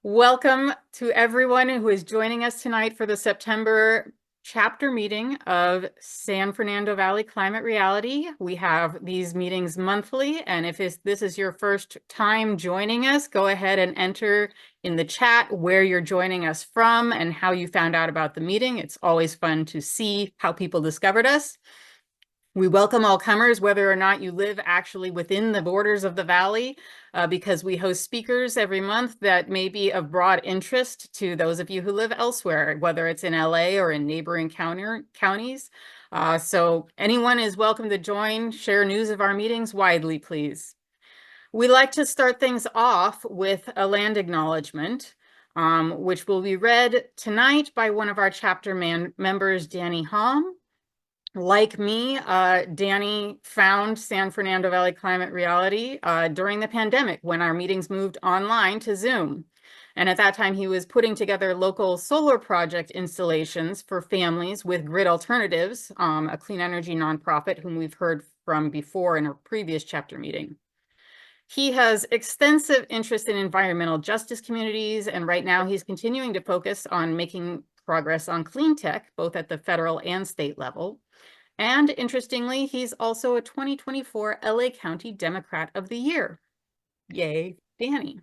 Welcome to everyone who is joining us tonight for the September chapter meeting of San Fernando Valley Climate Reality. We have these meetings monthly, and if this is your first time joining us, go ahead and enter in the chat where you're joining us from and how you found out about the meeting. It's always fun to see how people discovered us. We welcome all comers, whether or not you live actually within the borders of the Valley, because we host speakers every month that may be of broad interest to those of you who live elsewhere, whether it's in LA or in neighboring counties. So anyone is welcome to join, share news of our meetings widely, please. We like to start things off with a land acknowledgement, which will be read tonight by one of our chapter members, Danny Hom. Like me, Danny found San Fernando Valley Climate Reality during the pandemic when our meetings moved online to Zoom. And at that time, he was putting together local solar project installations for families with Grid Alternatives, a clean energy nonprofit whom we've heard from before in a previous chapter meeting. He has extensive interest in environmental justice communities, and right now he's continuing to focus on making progress on clean tech, both at the federal and state level. And interestingly, he's also a 2024 LA County Democrat of the Year. Yay, Danny.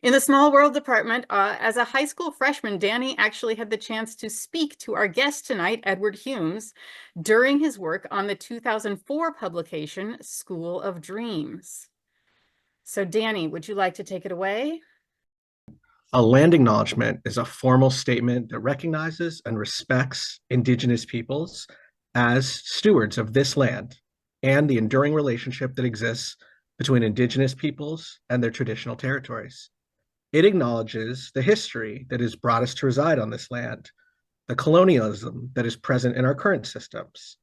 In the Small World department, as a high school freshman, Danny actually had the chance to speak to our guest tonight, Edward Humes, during his work on the 2004 publication, School of Dreams. So Danny, would you like to take it away? A land acknowledgement is a formal statement that recognizes and respects Indigenous peoples as stewards of this land and the enduring relationship that exists between Indigenous peoples and their traditional territories. It acknowledges the history that has brought us to reside on this land, the colonialism that is present in our current systems,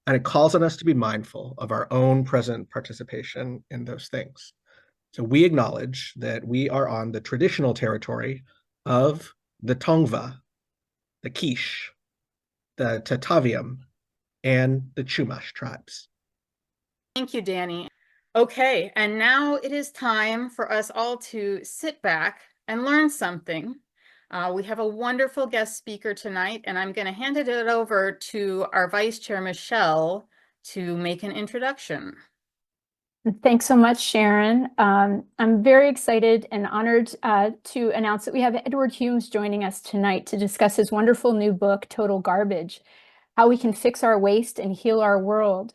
and it calls on us to be mindful of our own present participation in those things. So we acknowledge that we are on the traditional territory of the Tongva, the Quiche, the Tataviam, and the Chumash tribes. Thank you, Danny. Okay, and now it is time for us all to sit back and learn something. We have a wonderful guest speaker tonight, and I'm going to hand it over to our Vice Chair, Michelle, to make an introduction. Thanks so much, Sharon. I'm very excited and honored to announce that we have Edward Humes joining us tonight to discuss his wonderful new book, Total Garbage: How We Can Fix Our Waste and Heal Our World.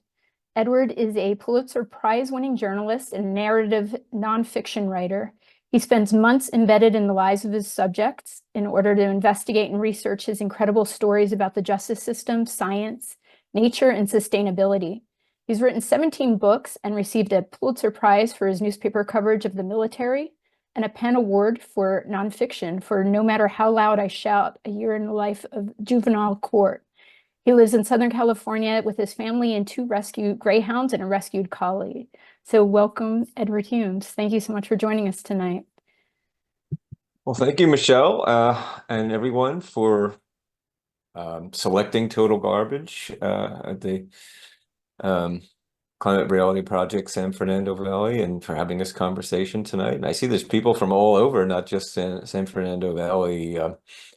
Edward is a Pulitzer Prize-winning journalist and narrative nonfiction writer. He spends months embedded in the lives of his subjects in order to investigate and research his incredible stories about the justice system, science, nature, and sustainability. He's written 17 books and received a Pulitzer Prize for his newspaper coverage of the military and a PEN Award for nonfiction for No Matter How Loud I Shout: A Year in the Life of Juvenile Court. He lives in Southern California with his family and 2 rescued greyhounds and a rescued collie. So welcome, Edward Humes. Thank you so much for joining us tonight. Well, thank you, Michelle, and everyone for selecting Total Garbage at the Climate Reality Project San Fernando Valley, and for having this conversation tonight. And I see there's people from all over, not just San Fernando Valley,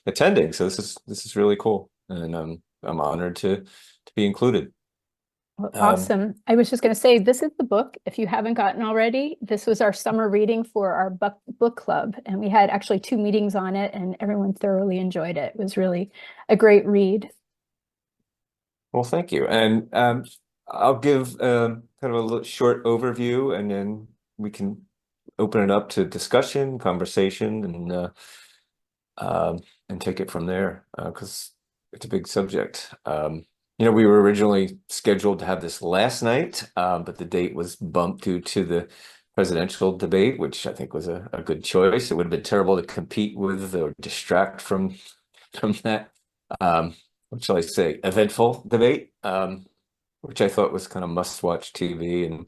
attending. So this is really cool, and I'm honored to be included. Well, awesome. I was just going to say, this is the book. If you haven't gotten already, this was our summer reading for our book club, and we had actually 2 meetings on it, and everyone thoroughly enjoyed it. It was really a great read. Well, thank you. And I'll give kind of a short overview, and then we can open it up to discussion, conversation, and take it from there, because it's a big subject. We were originally scheduled to have this last night, but the date was bumped due to the presidential debate, which I think was a good choice. It would have been terrible to compete with or distract from that, what shall I say, eventful debate, which I thought was kind of must-watch TV.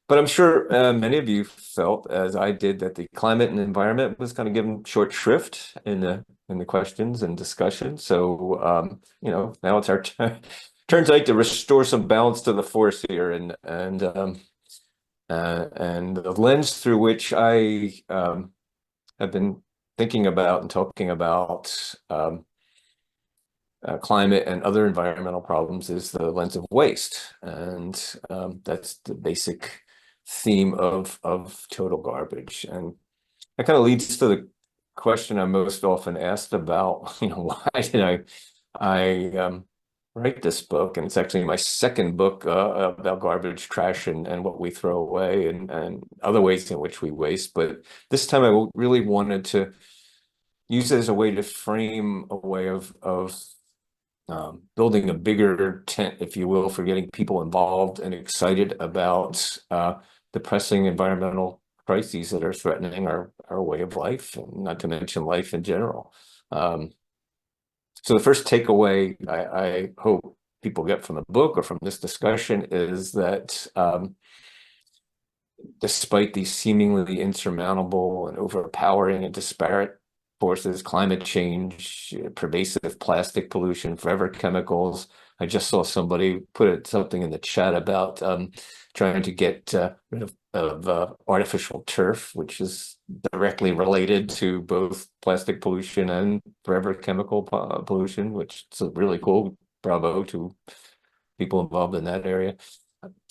But I'm sure many of you felt, as I did, that the climate and environment was kind of given short shrift in the questions and discussion. So now it's our turn tonight to restore some balance to the force here, and the lens through which I have been thinking about and talking about climate and other environmental problems is the lens of waste. And that's the basic theme of total garbage. And that kind of leads to the question I'm most often asked about, why did I write this book? And it's actually my second book about garbage, trash, and what we throw away and other ways in which we waste. But this time I really wanted to use it as a way to frame a way of building a bigger tent, if you will, for getting people involved and excited about the pressing environmental crises that are threatening our way of life, and not to mention life in general. So the first takeaway I hope people get from the book or from this discussion is that despite these seemingly insurmountable and overpowering and disparate forces, climate change, pervasive plastic pollution, forever chemicals. I just saw somebody put something in the chat about trying to get rid of artificial turf, which is directly related to both plastic pollution and forever chemical pollution, which is really cool. Bravo to people involved in that area.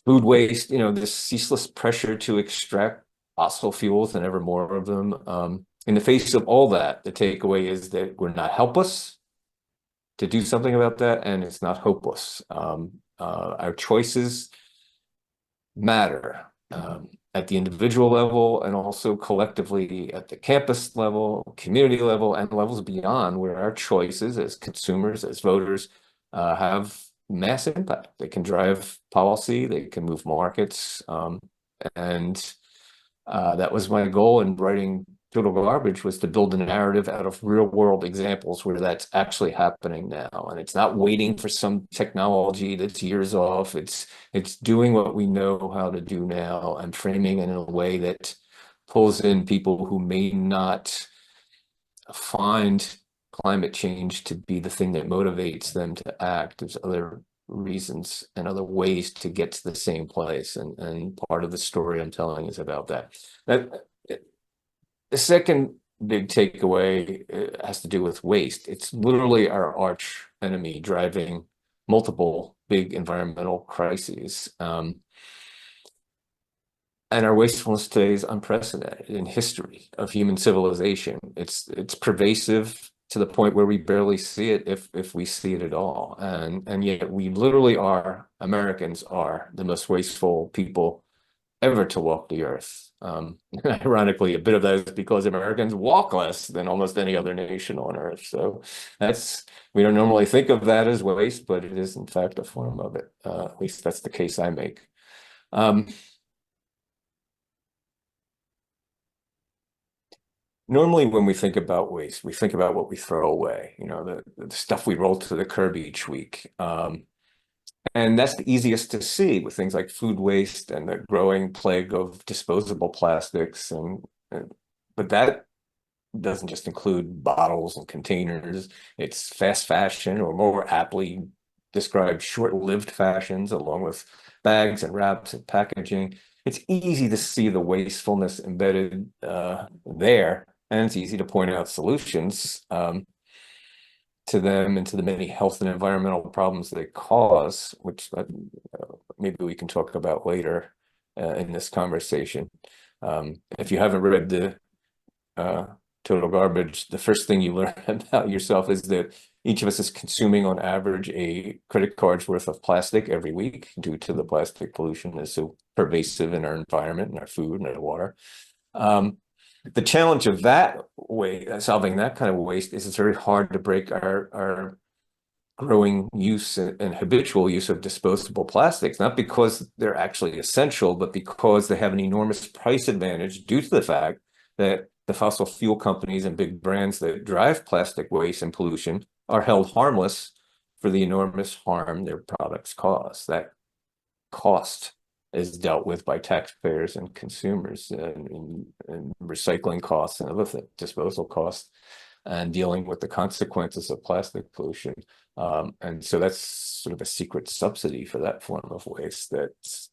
Food waste, this ceaseless pressure to extract fossil fuels and ever more of them. In the face of all that, the takeaway is that we're not helpless to do something about that, and it's not hopeless. Our choices matter at the individual level and also collectively at the campus level, community level, and levels beyond, where our choices as consumers, as voters, have mass impact. They can drive policy, they can move markets, and that was my goal in writing Total Garbage, was to build a narrative out of real world examples where that's actually happening now. And it's not waiting for some technology that's years off. It's doing what we know how to do now and framing it in a way that pulls in people who may not find climate change to be the thing that motivates them to act. There's other reasons and other ways to get to the same place. And part of the story I'm telling is about that. The second big takeaway has to do with waste. It's literally our arch enemy, driving multiple big environmental crises. And our wastefulness today is unprecedented in history of human civilization. It's pervasive to the point where we barely see it, if we see it at all. And yet we literally are, Americans are the most wasteful people ever to walk the earth. Ironically, a bit of that is because Americans walk less than almost any other nation on earth. So we don't normally think of that as waste, but it is in fact a form of it. At least that's the case I make. Normally when we think about waste, we think about what we throw away, the stuff we roll to the curb each week. And that's the easiest to see with things like food waste and the growing plague of disposable plastics. But that doesn't just include bottles and containers. It's fast fashion, or more aptly described, short-lived fashions, along with bags and wraps and packaging. It's easy to see the wastefulness embedded there, and it's easy to point out solutions to them and to the many health and environmental problems they cause, which maybe we can talk about later in this conversation. If you haven't read the Total Garbage, the first thing you learn about yourself is that each of us is consuming on average a credit card's worth of plastic every week, due to the plastic pollution that's so pervasive in our environment and our food and our water. The challenge of that way, solving that kind of waste, is it's very hard to break our growing use and habitual use of disposable plastics, not because they're actually essential, but because they have an enormous price advantage due to the fact that the fossil fuel companies and big brands that drive plastic waste and pollution are held harmless for the enormous harm their products cause. That cost is dealt with by taxpayers and consumers, and recycling costs and other things, disposal costs, and dealing with the consequences of plastic pollution. And so that's sort of a secret subsidy for that form of waste that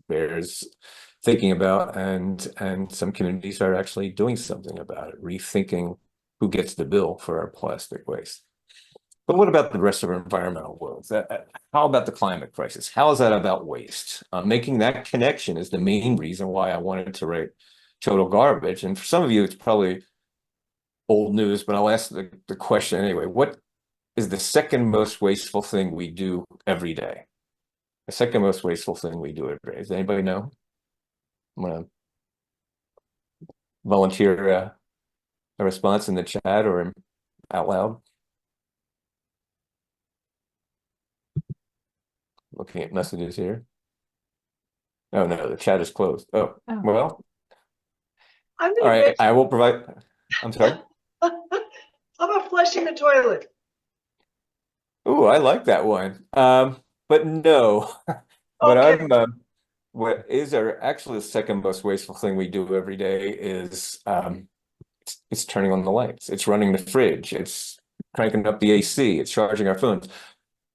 bears thinking about, and some communities are actually doing something about it, rethinking who gets the bill for our plastic waste. But what about the rest of our environmental woes? How about the climate crisis? How is that about waste? Making that connection is the main reason why I wanted to write Total Garbage. And for some of you, it's probably old news, but I'll ask the question anyway. What is the second most wasteful thing we do every day? The second most wasteful thing we do every day. Does anybody know? I'm going to volunteer a response in the chat or out loud. Looking at messages here. Oh no, the chat is closed. Oh, well. I'm All right, I will provide. I'm sorry. How about flushing the toilet? Oh, I like that one. But no. But Okay. what is actually the second most wasteful thing we do every day is it's turning on the lights. It's running the fridge. It's cranking up the AC. It's charging our phones.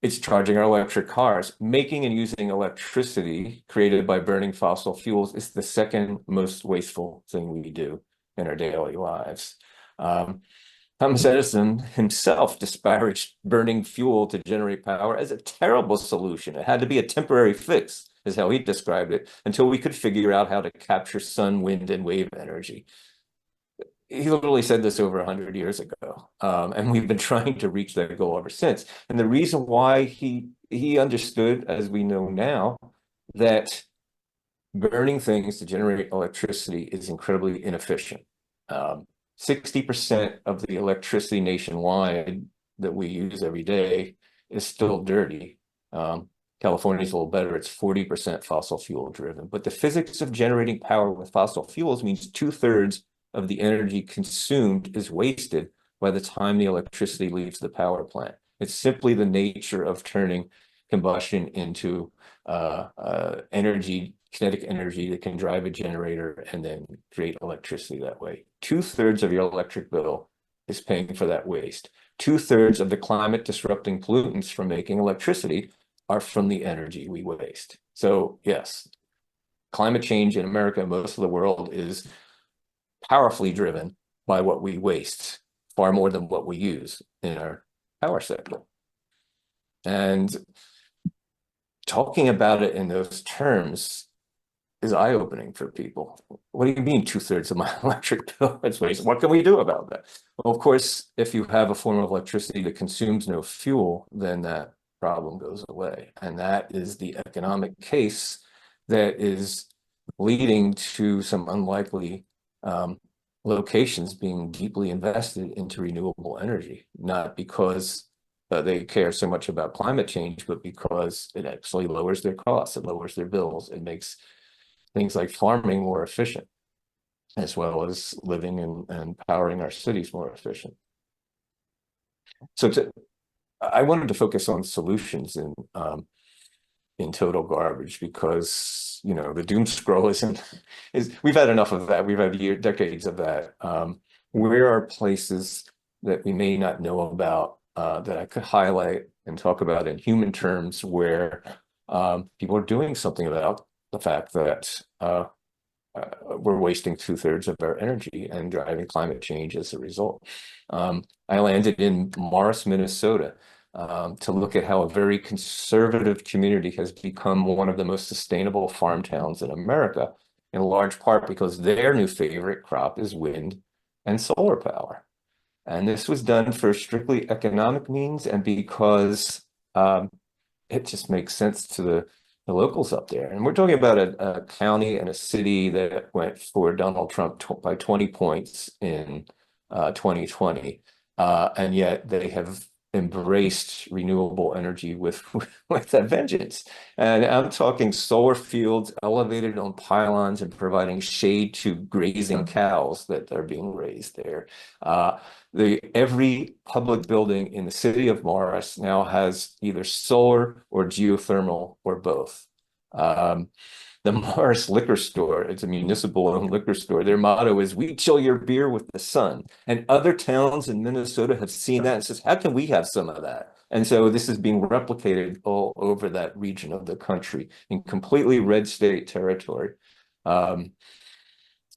It's charging our electric cars. Making and using electricity created by burning fossil fuels is the second most wasteful thing we do in our daily lives. Thomas Edison himself disparaged burning fuel to generate power as a terrible solution. It had to be a temporary fix, is how he described it, until we could figure out how to capture sun, wind, and wave energy. He literally said this over 100 years ago, and we've been trying to reach that goal ever since. And the reason why he understood, as we know now, that burning things to generate electricity is incredibly inefficient. 60% of the electricity nationwide that we use every day is still dirty. California's a little better, it's 40% fossil fuel driven. But the physics of generating power with fossil fuels means 2/3 of the energy consumed is wasted by the time the electricity leaves the power plant. It's simply the nature of turning combustion into kinetic energy that can drive a generator and then create electricity that way. 2/3 of your electric bill is paying for that waste. 2/3 of the climate disrupting pollutants from making electricity are from the energy we waste. So yes, climate change in America and most of the world is powerfully driven by what we waste, far more than what we use in our power sector. And talking about it in those terms is eye-opening for people. What do you mean 2/3 of my electric bill is waste? What can we do about that? Well, of course, if you have a form of electricity that consumes no fuel, then that problem goes away. And that is the economic case that is leading to some unlikely locations being deeply invested into renewable energy, not because they care so much about climate change, but because it actually lowers their costs, it lowers their bills, it makes things like farming more efficient, as well as living and powering our cities more efficient. So I wanted to focus on solutions in Total Garbage because, you know, the doom scroll we've had enough of that. We've had decades of that. Where are places that we may not know about that I could highlight and talk about in human terms where people are doing something about the fact that we're wasting 2/3 of our energy and driving climate change as a result. I landed in Morris, Minnesota, to look at how a very conservative community has become one of the most sustainable farm towns in America, in large part because their new favorite crop is wind and solar power. And this was done for strictly economic means and because it just makes sense to the locals up there. And we're talking about a county and a city that went for Donald Trump by 20 points in 2020. And yet they have embraced renewable energy with a vengeance. And I'm talking solar fields elevated on pylons and providing shade to grazing cows that are being raised there. Every public building in the city of Morris now has either solar or geothermal or both. The Morris liquor store, it's a municipal-owned liquor store. Their motto is, "We chill your beer with the sun." And other towns in Minnesota have seen that and says, how can we have some of that? And so this is being replicated all over that region of the country in completely red state territory.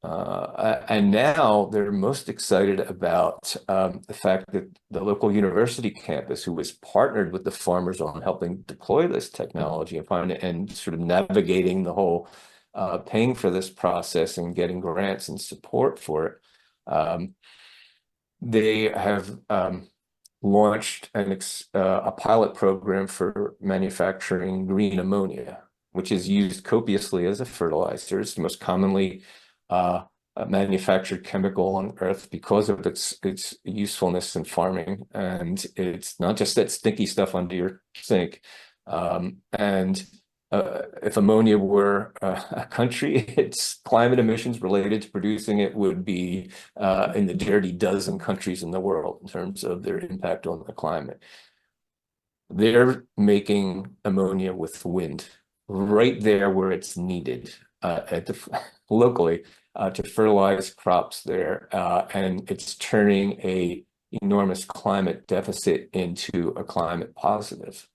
And now they're most excited about the fact that the local university campus, who was partnered with the farmers on helping deploy this technology and sort of navigating the whole paying for this process and getting grants and support for it, they have launched a pilot program for manufacturing green ammonia, which is used copiously as a fertilizer. It's the most commonly a manufactured chemical on Earth because of its usefulness in farming, and it's not just that stinky stuff under your sink. If ammonia were a country, its climate emissions related to producing it would be in the dirty dozen countries in the world in terms of their impact on the climate. They're making ammonia with wind right there where it's needed locally to fertilize crops there, and it's turning a enormous climate deficit into a climate positive.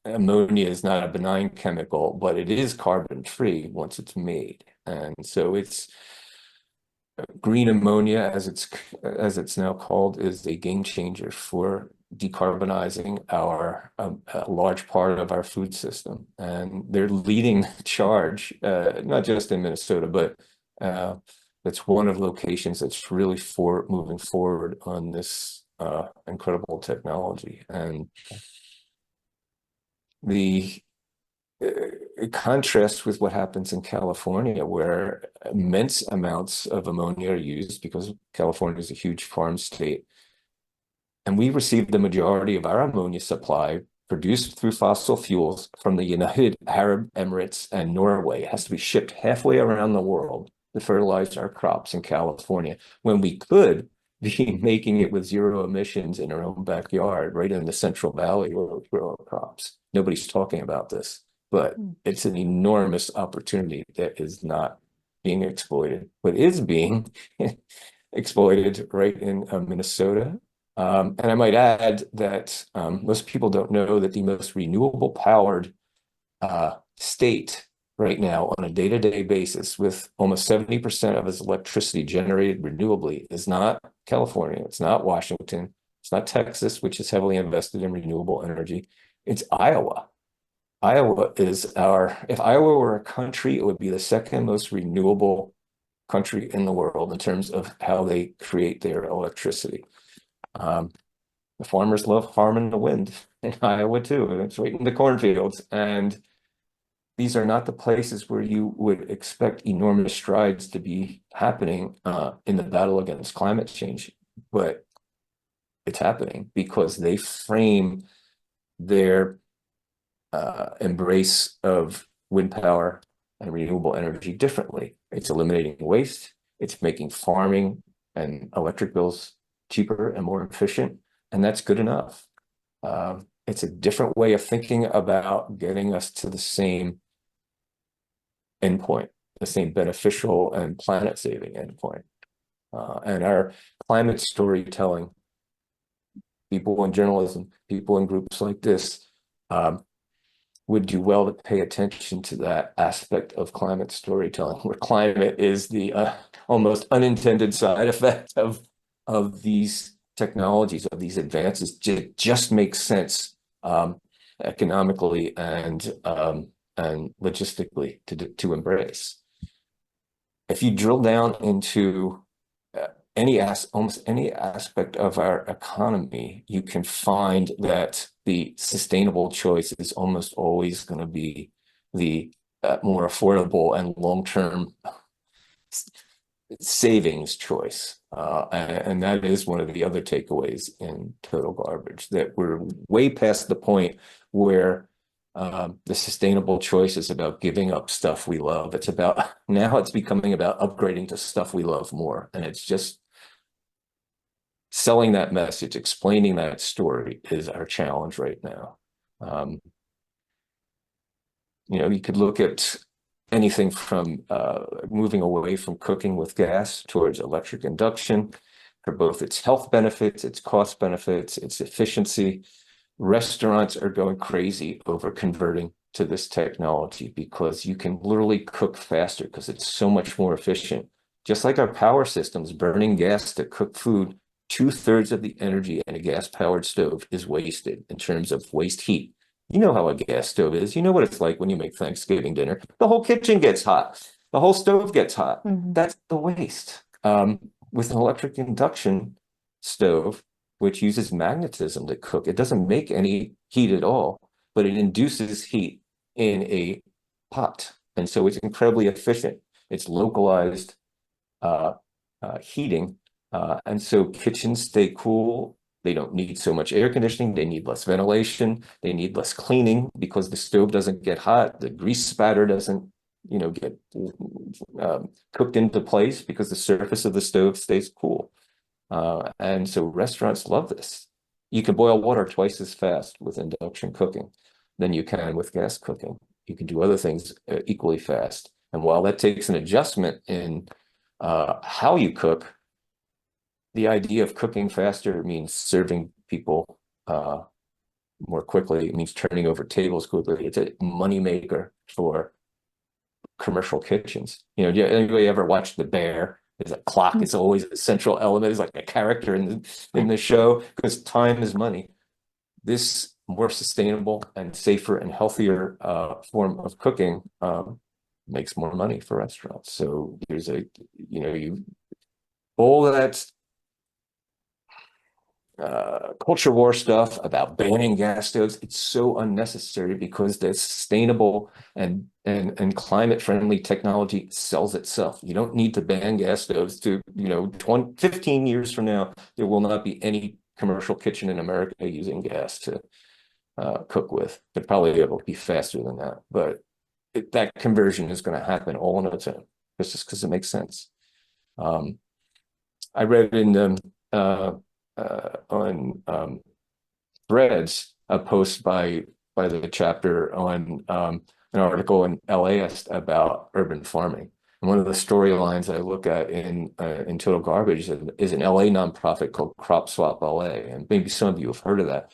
Ammonia is not a benign chemical, but it is carbon free once it's made, and so it's green ammonia, as it's now called, is a game changer for decarbonizing a large part of our food system. And they're leading the charge, not just in Minnesota, but it's one of locations that's really moving forward on this incredible technology. And the contrast with what happens in California, where immense amounts of ammonia are used because California is a huge farm state. And we receive the majority of our ammonia supply produced through fossil fuels from the United Arab Emirates and Norway. It has to be shipped halfway around the world to fertilize our crops in California, when we could be making it with zero emissions in our own backyard, right in the Central Valley where we grow our crops. Nobody's talking about this, but it's an enormous opportunity that is not being exploited, but is being exploited right in Minnesota. And I might add that most people don't know that the most renewable powered state right now on a day-to-day basis, with almost 70% of its electricity generated renewably, is not California, it's not Washington, it's not Texas, which is heavily invested in renewable energy. It's Iowa. Iowa is if Iowa were a country, it would be the second most renewable country in the world in terms of how they create their electricity. The farmers love farming the wind in Iowa too, and it's right in the cornfields. And these are not the places where you would expect enormous strides to be happening in the battle against climate change, but it's happening because they frame their embrace of wind power and renewable energy differently. It's eliminating waste. It's making farming and electric bills cheaper and more efficient, and that's good enough. It's a different way of thinking about getting us to the same endpoint, the same beneficial and planet-saving endpoint. And our climate storytelling, people in journalism, people in groups like this, would do well to pay attention to that aspect of climate storytelling, where climate is the almost unintended side effect of these technologies, of these advances. Just makes sense economically and logistically to embrace. If you drill down into almost any aspect of our economy, you can find that the sustainable choice is almost always going to be the more affordable and long-term savings choice. And that is one of the other takeaways in Total Garbage, that we're way past the point where the sustainable choice is about giving up stuff we love. Now it's becoming about upgrading to stuff we love more. And it's just selling that message, explaining that story is our challenge right now. You could look at anything from moving away from cooking with gas towards electric induction for both its health benefits, its cost benefits, its efficiency. Restaurants are going crazy over converting to this technology because you can literally cook faster because it's so much more efficient. Just like our power systems, burning gas to cook food, 2/3 of the energy in a gas-powered stove is wasted in terms of waste heat. You know how a gas stove is. You know what it's like when you make Thanksgiving dinner. The whole kitchen gets hot. The whole stove gets hot. That's the waste. With an electric induction stove, which uses magnetism to cook, it doesn't make any heat at all, but it induces heat in a pot. And so it's incredibly efficient. It's localized heating. And so kitchens stay cool. They don't need so much air conditioning. They need less ventilation. They need less cleaning because the stove doesn't get hot. The grease spatter doesn't, get cooked into place because the surface of the stove stays cool. And so restaurants love this. You can boil water twice as fast with induction cooking than you can with gas cooking. You can do other things equally fast. And while that takes an adjustment in how you cook, the idea of cooking faster means serving people more quickly. It means turning over tables quickly. It's a moneymaker for commercial kitchens. Anybody ever watched The Bear? There's a clock. It's always a central element. It's like a character in the show because time is money. This more sustainable and safer and healthier form of cooking makes more money for restaurants. So there's all that culture war stuff about banning gas stoves. It's so unnecessary because the sustainable and climate friendly technology sells itself. You don't need to ban gas stoves to 15 years from now, there will not be any commercial kitchen in America using gas to cook with. But probably it'll be faster than that. But that conversion is going to happen all on its own. It's just because it makes sense. I read in the on Threads a post by the chapter on an article in LAist about urban farming. And one of the storylines I look at in Total Garbage is an LA nonprofit called Crop Swap LA, and maybe some of you have heard of that.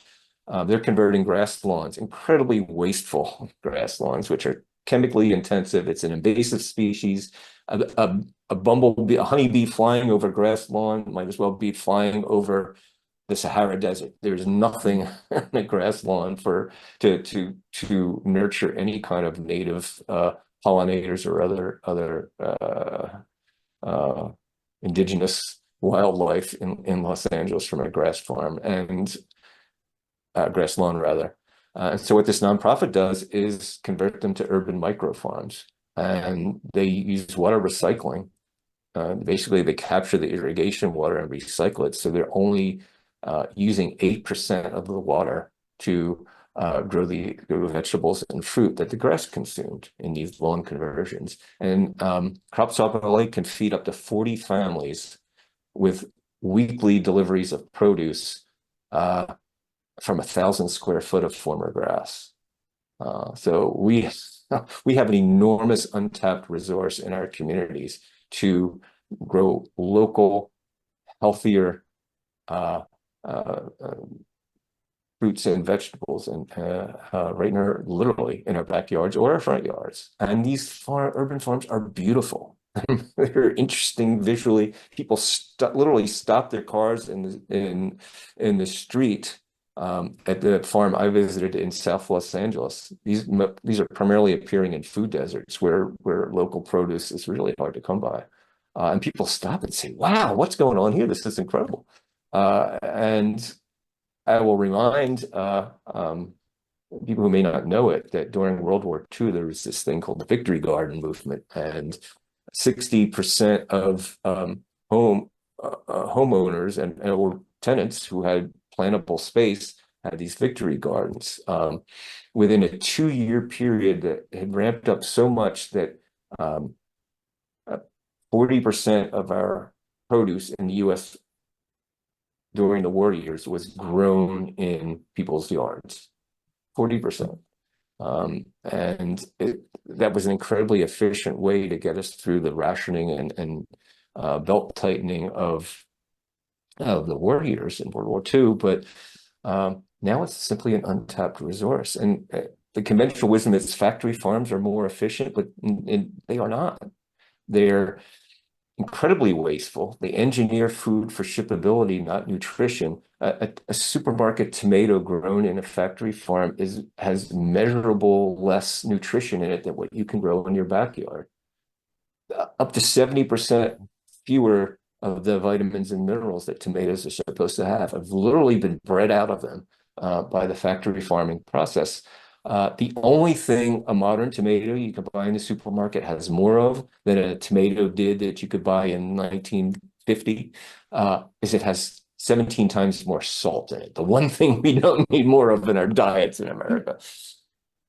They're converting grass lawns, incredibly wasteful grass lawns, which are chemically intensive. It's an invasive species. A bumblebee, a honeybee flying over grass lawn might as well be flying over the Sahara Desert. There's nothing on a grass lawn to nurture any kind of native pollinators or other indigenous wildlife in Los Angeles from a grass farm and grass lawn rather. So what this nonprofit does is convert them to urban micro farms, and they use water recycling. Basically, they capture the irrigation water and recycle it. So they're only using 8% of the water to grow the vegetables and fruit that the grass consumed in these lawn conversions. And Crop Swap LA can feed up to 40 families with weekly deliveries of produce from 1,000 square foot of former grass. So we have an enormous untapped resource in our communities to grow local, healthier fruits and vegetables, and literally in our backyards or our front yards. And these urban farms are beautiful. They're interesting visually. People literally stop their cars in the street at the farm I visited in South Los Angeles. These are primarily appearing in food deserts where local produce is really hard to come by. And people stop and say, wow, what's going on here? This is incredible. And I will remind people who may not know it that during World War II, there was this thing called the Victory Garden movement, and 60% of homeowners or tenants who had plantable space had these victory gardens. Within a 2-year period, that had ramped up so much that 40% of our produce in the U.S. during the war years was grown in people's yards, 40%. And that was an incredibly efficient way to get us through the rationing and belt tightening of the war years in World War II. But now it's simply an untapped resource. And the conventional wisdom is factory farms are more efficient, but they are not. They're incredibly wasteful. They engineer food for shippability, not nutrition. A supermarket tomato grown in a factory farm has measurable less nutrition in it than what you can grow in your backyard. Up to 70% fewer of the vitamins and minerals that tomatoes are supposed to have literally been bred out of them by the factory farming process. The only thing a modern tomato you can buy in the supermarket has more of than a tomato did that you could buy in 1950 is it has 17 times more salt in it. The one thing we don't need more of in our diets in America.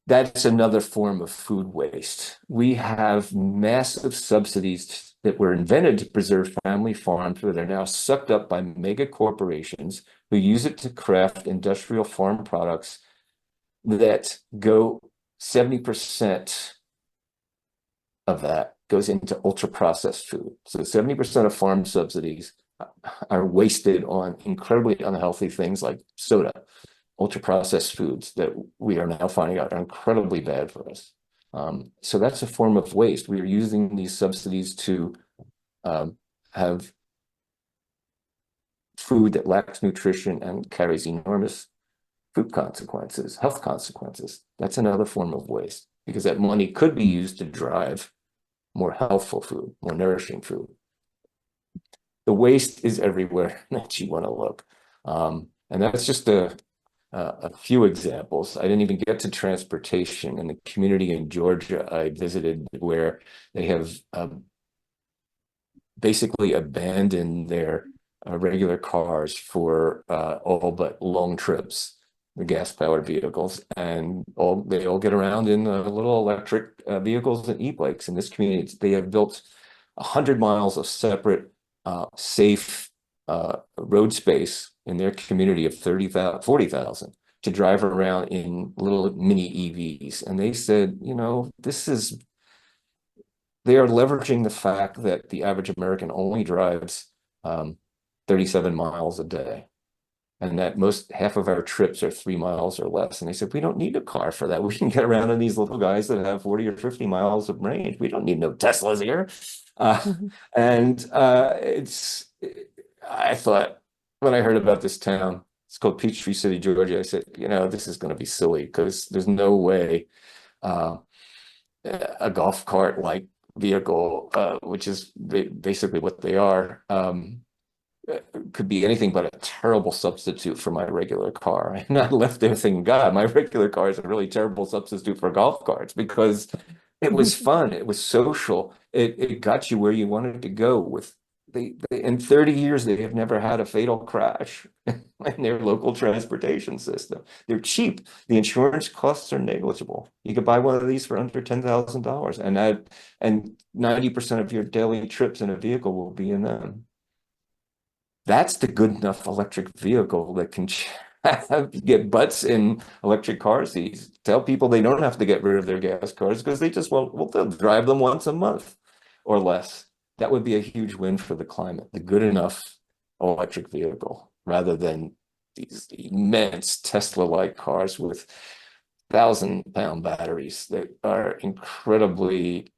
That's another form of food waste. We have massive subsidies that were invented to preserve family farms, but are now sucked up by mega corporations who use it to craft industrial farm products that go 70% of that goes into ultra processed food. So 70% of farm subsidies are wasted on incredibly unhealthy things like soda, ultra processed foods that we are now finding out are incredibly bad for us. So that's a form of waste. We are using these subsidies to have food that lacks nutrition and carries enormous food consequences, health consequences. That's another form of waste because that money could be used to drive more healthful food, more nourishing food. The waste is everywhere that you want to look. And that's just a few examples. I didn't even get to transportation. In the community in Georgia I visited where they have basically abandoned their regular cars for all but long trips, the gas-powered vehicles, and they all get around in little electric vehicles and e-bikes. In this community, they have built 100 miles of separate, safe road space in their community of 40,000 to drive around in little mini EVs. And they said, you know, they are leveraging the fact that the average American only drives 37 miles a day, and that half of our trips are 3 miles or less. And they said, we don't need a car for that. We can get around in these little guys that have 40 or 50 miles of range. We don't need no Teslas here. And I thought, when I heard about this town, it's called Peachtree City, Georgia, I said, you know, this is going to be silly because there's no way a golf cart like vehicle, which is basically what they are, could be anything but a terrible substitute for my regular car. And I left there thinking, God, my regular car is a really terrible substitute for golf carts because it was fun, it was social, it got you where you wanted to go. With in 30 years, they have never had a fatal crash in their local transportation system. They're cheap. The insurance costs are negligible. You could buy one of these for under $10,000, and 90% of your daily trips in a vehicle will be in them. That's the good enough electric vehicle that can get butts in electric car seats. Tell people they don't have to get rid of their gas cars because they just they'll drive them once a month or less. That would be a huge win for the climate, the good enough electric vehicle, rather than these immense Tesla-like cars with 1,000-pound batteries that are incredibly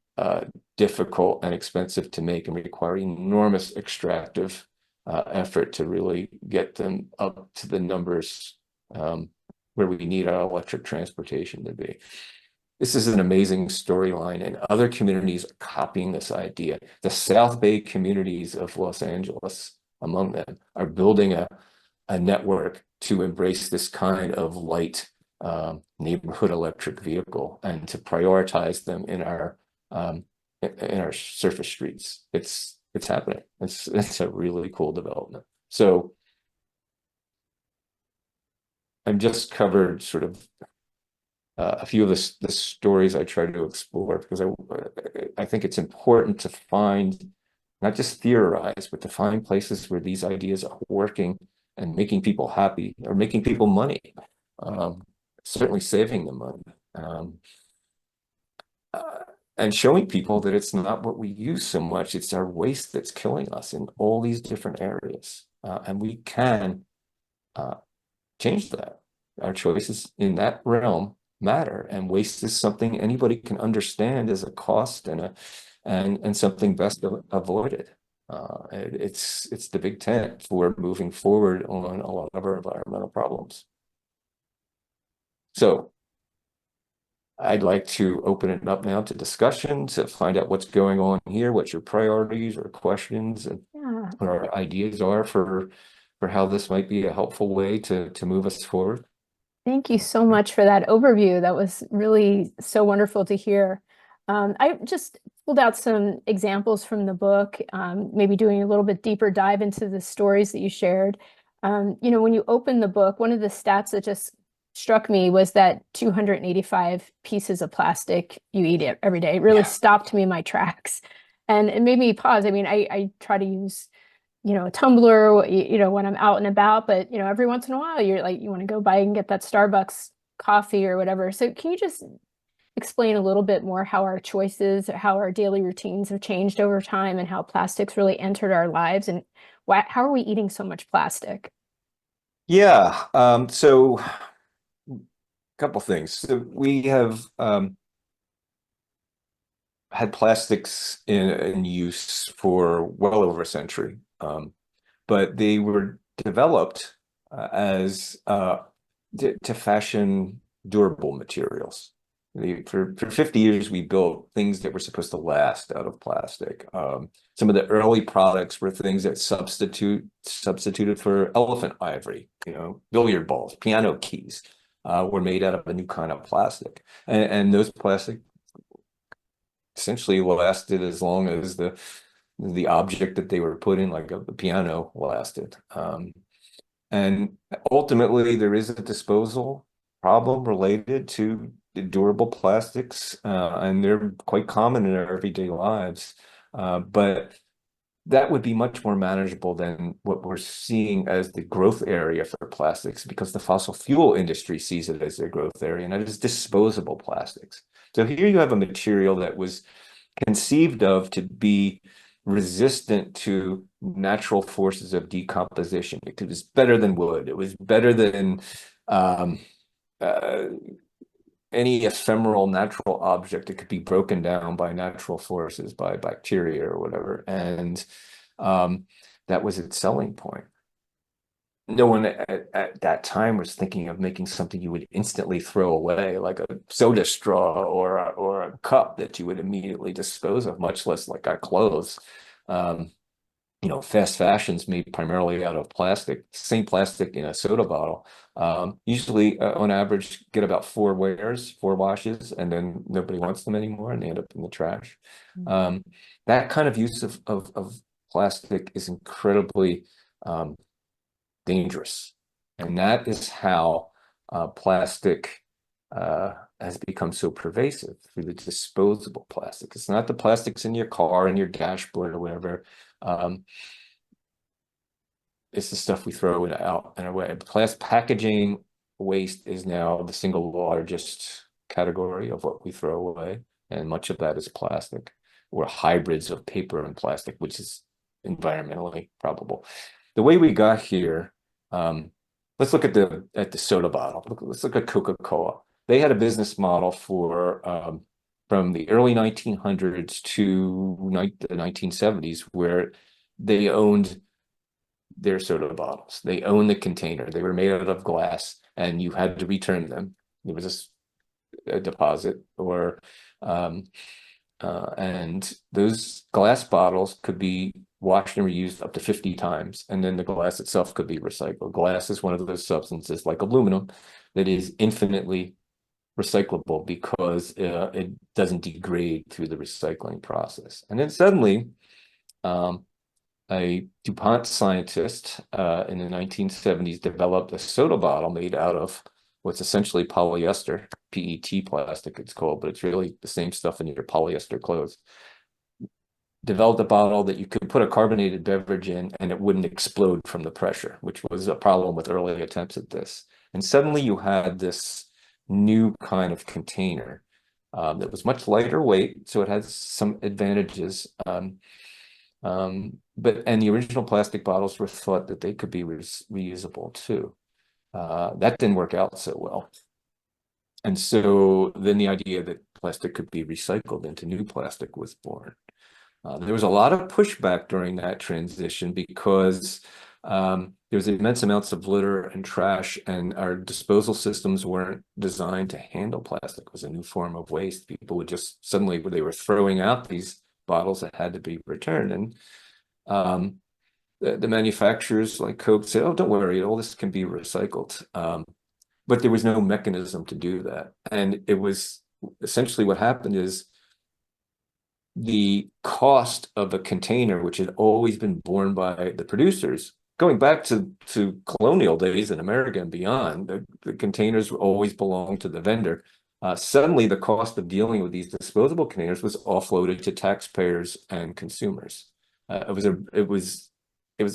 difficult and expensive to make and require enormous extractive effort to really get them up to the numbers where we need our electric transportation to be. This is an amazing storyline, and other communities are copying this idea. The South Bay communities of Los Angeles, among them, are building a network to embrace this kind of light neighborhood electric vehicle and to prioritize them in our surface streets. It's happening. It's a really cool development. So I've just covered sort of a few of the stories I try to explore because I think it's important to find, not just theorize, but to find places where these ideas are working and making people happy or making people money, certainly saving them money. And showing people that it's not what we use so much, it's our waste that's killing us in all these different areas. And we can change that. Our choices in that realm matter, and waste is something anybody can understand as a cost and something best avoided. It's the big tent for moving forward on a lot of our environmental problems. So I'd like to open it up now to discussion, to find out what's going on here, what your priorities or questions and Yeah. what our ideas are for how this might be a helpful way to move us forward. Thank you so much for that overview. That was really so wonderful to hear. I just pulled out some examples from the book, maybe doing a little bit deeper dive into the stories that you shared. When you open the book, one of the stats that just struck me was that 285 pieces of plastic you eat every day. It really stopped me in my tracks. And it made me pause. I mean, I try to use a tumbler, when I'm out and about, but, every once in a while you're like, you want to go by and get that Starbucks coffee or whatever. So can you just explain a little bit more how our choices, how our daily routines have changed over time and how plastics really entered our lives and how are we eating so much plastic? Yeah. So a couple things. So we have had plastics in use for well over a century. But they were developed as to fashion durable materials. For 50 years, we built things that were supposed to last out of plastic. Some of the early products were things that substituted for elephant ivory, billiard balls, piano keys, were made out of a new kind of plastic. And those plastic essentially lasted as long as the object that they were put in, like the piano, lasted. And ultimately, there is a disposal problem related to the durable plastics, and they're quite common in our everyday lives. But that would be much more manageable than what we're seeing as the growth area for plastics, because the fossil fuel industry sees it as their growth area, and that is disposable plastics. So here you have a material that was conceived of to be resistant to natural forces of decomposition. It was better than wood. It was better than um, uh, any ephemeral natural object that could be broken down by natural forces, by bacteria or whatever. And that was its selling point. No one at that time was thinking of making something you would instantly throw away, like a soda straw or a cup that you would immediately dispose of, much less like our clothes. Fast fashion's made primarily out of plastic, same plastic in a soda bottle. Usually, on average, get about 4 wears, 4 washes, and then nobody wants them anymore, and they end up in the trash. That kind of use of plastic is incredibly dangerous. And that is how plastic has become so pervasive, through the disposable plastic. It's not the plastics in your car and your dashboard or whatever. It's the stuff we throw out and away. Packaging waste is now the single largest category of what we throw away, and much of that is plastic or hybrids of paper and plastic, which is environmentally probable. The way we got here, let's look at the soda bottle. Let's look at Coca-Cola. They had a business model from the early 1900s to the 1970s, where they owned their soda bottles. They owned the container. They were made out of glass, and you had to return them. There was a deposit, and those glass bottles could be washed and reused up to 50 times, and then the glass itself could be recycled. Glass is one of those substances, like aluminum, that is infinitely recyclable because it doesn't degrade through the recycling process. And then suddenly, a DuPont scientist in the 1970s developed a soda bottle made out of what's essentially polyester, PET plastic it's called, but it's really the same stuff in your polyester clothes. Developed a bottle that you could put a carbonated beverage in and it wouldn't explode from the pressure, which was a problem with early attempts at this. And suddenly you had this new kind of container that was much lighter weight, so it had some advantages. And the original plastic bottles were thought that they could be reusable too. That didn't work out so well. And so then the idea that plastic could be recycled into new plastic was born. There was a lot of pushback during that transition because there was immense amounts of litter and trash, and our disposal systems weren't designed to handle plastic. It was a new form of waste. People would just suddenly, they were throwing out these bottles that had to be returned. And the manufacturers like Coke said, oh, don't worry, all this can be recycled. But there was no mechanism to do that. And it was essentially what happened is the cost of a container, which had always been borne by the producers, going back to colonial days in America and beyond, the containers always belonged to the vendor. Suddenly, the cost of dealing with these disposable containers was offloaded to taxpayers and consumers. It was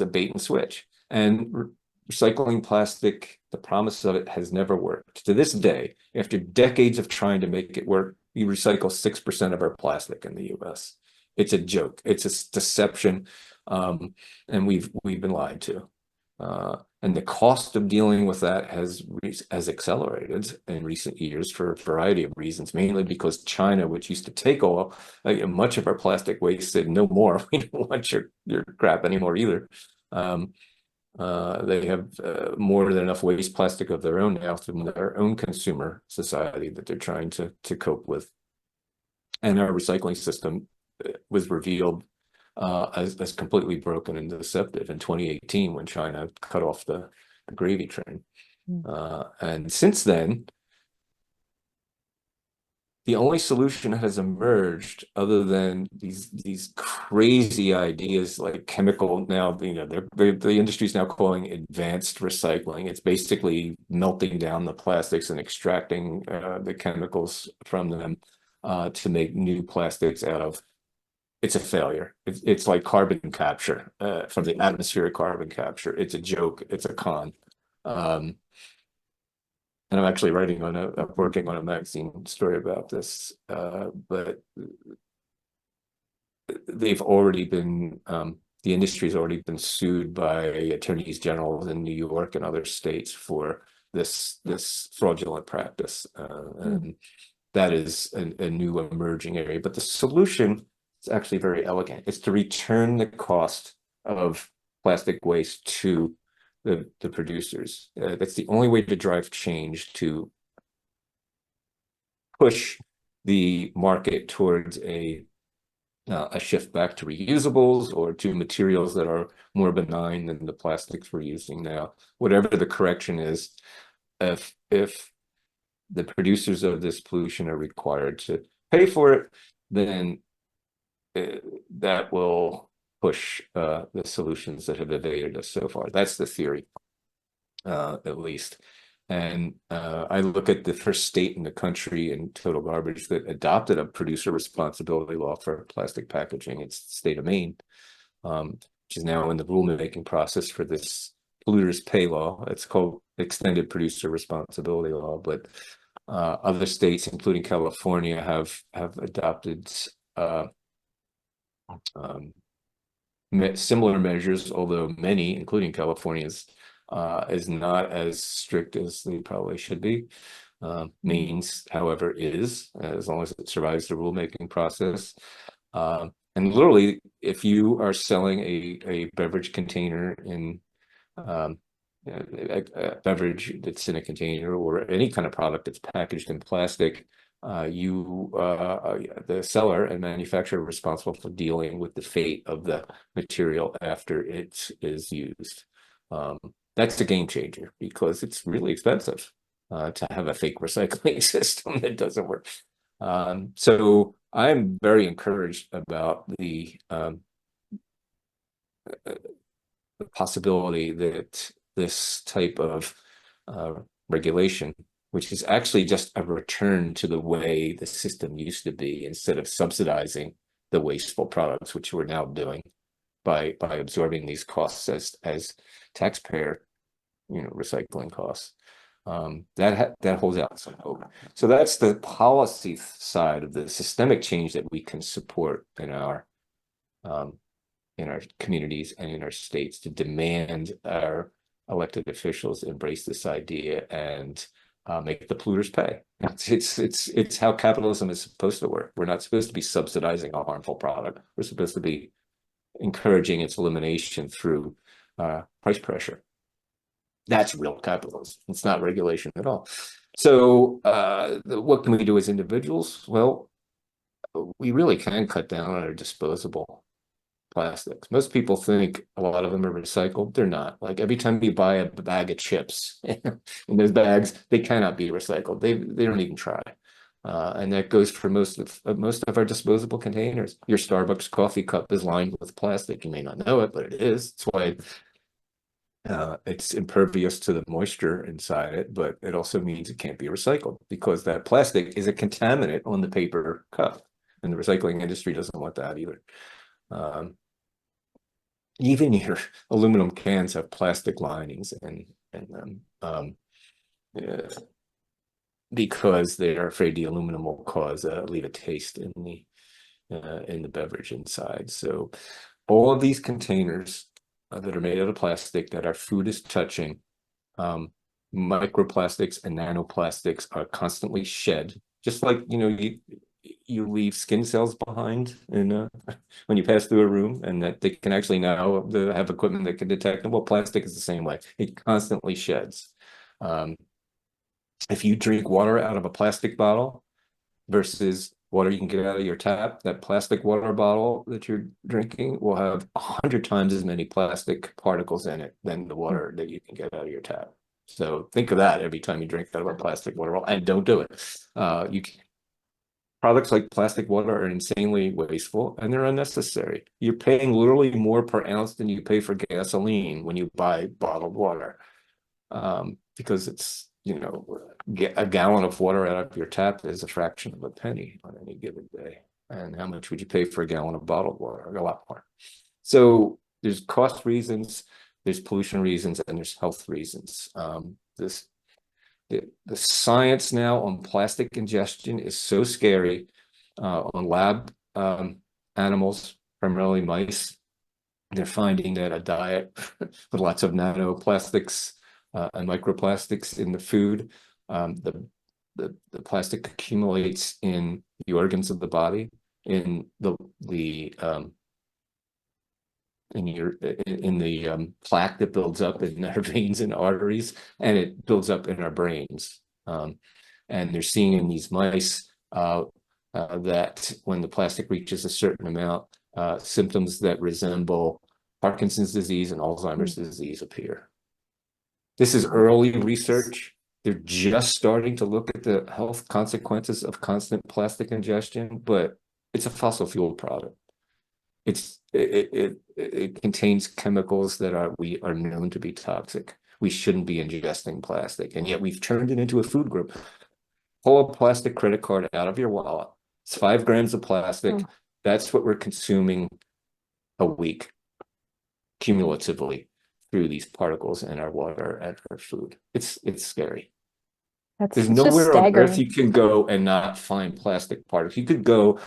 a bait and switch. And recycling plastic, the promise of it has never worked. To this day, after decades of trying to make it work, we recycle 6% of our plastic in the US. It's a joke. It's a deception. And we've been lied to. And the cost of dealing with that has accelerated in recent years for a variety of reasons, mainly because China, which used to take all much of our plastic waste, said no more. We don't want your crap anymore either. They have more than enough waste plastic of their own now from their own consumer society that they're trying to cope with. And our recycling system was revealed as completely broken and deceptive in 2018 when China cut off the gravy train. And since then, the only solution that has emerged, other than these crazy ideas like chemical, now the industry is now calling advanced recycling. It's basically melting down the plastics and extracting the chemicals from them to make new plastics out of. It's a failure. It's like carbon capture from the atmospheric carbon capture. It's a joke. It's a con. And I'm actually working on a magazine story about this, but they've already been, the industry's already been sued by attorneys general in New York and other states for this fraudulent practice. And that is a new emerging area. But the solution is actually very elegant. It's to return the cost of plastic waste to the producers. That's the only way to drive change, to push the market towards a shift back to reusables or to materials that are more benign than the plastics we're using now. Whatever the correction is, if the producers of this pollution are required to pay for it, then that will push the solutions that have evaded us so far. That's the theory, at least. And I look at the first state in the country in total garbage that adopted a producer responsibility law for plastic packaging. It's the state of Maine, which is now in the rulemaking process for this polluters pay law. It's called extended producer responsibility law, but other states, including California, have adopted similar measures, although many, including California's, is not as strict as they probably should be. Maine's, however, is, as long as it survives the rulemaking process. And literally, if you are selling a beverage container in a beverage that's in a container, or any kind of product that's packaged in plastic, the seller and manufacturer are responsible for dealing with the fate of the material after it is used. That's a game changer because it's really expensive to have a fake recycling system that doesn't work. So I'm very encouraged about the possibility that this type of regulation, which is actually just a return to the way the system used to be, instead of subsidizing the wasteful products, which we're now doing by absorbing these costs as taxpayer, recycling costs. That holds out some hope. So that's the policy side of the systemic change that we can support in our communities and in our states, to demand our elected officials embrace this idea and make the polluters pay. It's how capitalism is supposed to work. We're not supposed to be subsidizing a harmful product. We're supposed to be encouraging its elimination through price pressure. That's real capitalism. It's not regulation at all. So what can we do as individuals? Well, we really can cut down on our disposable plastics. Most people think a lot of them are recycled. They're not. Like every time you buy a bag of chips in those bags, they cannot be recycled. They don't even try. And that goes for most of our disposable containers. Your Starbucks coffee cup is lined with plastic. You may not know it, but it is. That's why it's impervious to the moisture inside it, but it also means it can't be recycled because that plastic is a contaminant on the paper cup. And the recycling industry doesn't want that either. Even your aluminum cans have plastic linings in them because they are afraid the aluminum will leave a taste in the beverage inside. So all of these containers that are made out of plastic that our food is touching, microplastics and nanoplastics are constantly shed, just like you leave skin cells behind in when you pass through a room, and that they can actually now have equipment that can detect them. Well, plastic is the same way. It constantly sheds. If you drink water out of a plastic bottle versus water you can get out of your tap, that plastic water bottle that you're drinking will have 100 times as many plastic particles in it than the water that you can get out of your tap. So think of that every time you drink out of a plastic water bottle, and don't do it. Products like plastic water are insanely wasteful and they're unnecessary. You're paying literally more per ounce than you pay for gasoline when you buy bottled water, because it's, a gallon of water out of your tap is a fraction of a penny on any given day. And how much would you pay for a gallon of bottled water? A lot more. So there's cost reasons, there's pollution reasons, and there's health reasons. The science now on plastic ingestion is so scary. On lab animals, primarily mice, they're finding that a diet with lots of nanoplastics and microplastics in the food, the plastic accumulates in the organs of the body, in the plaque that builds up in our veins and arteries, and it builds up in our brains. And they're seeing in these mice that when the plastic reaches a certain amount, symptoms that resemble Parkinson's disease and Alzheimer's disease appear. This is early research. They're just starting to look at the health consequences of constant plastic ingestion, but it's a fossil fuel product. It contains chemicals that we are known to be toxic. We shouldn't be ingesting plastic, and yet we've turned it into a food group. Pull a plastic credit card out of your wallet. It's 5 grams of plastic. That's what we're consuming a week cumulatively through these particles in our water and our food. It's scary. There's nowhere on earth you can go and not find plastic particles. You could go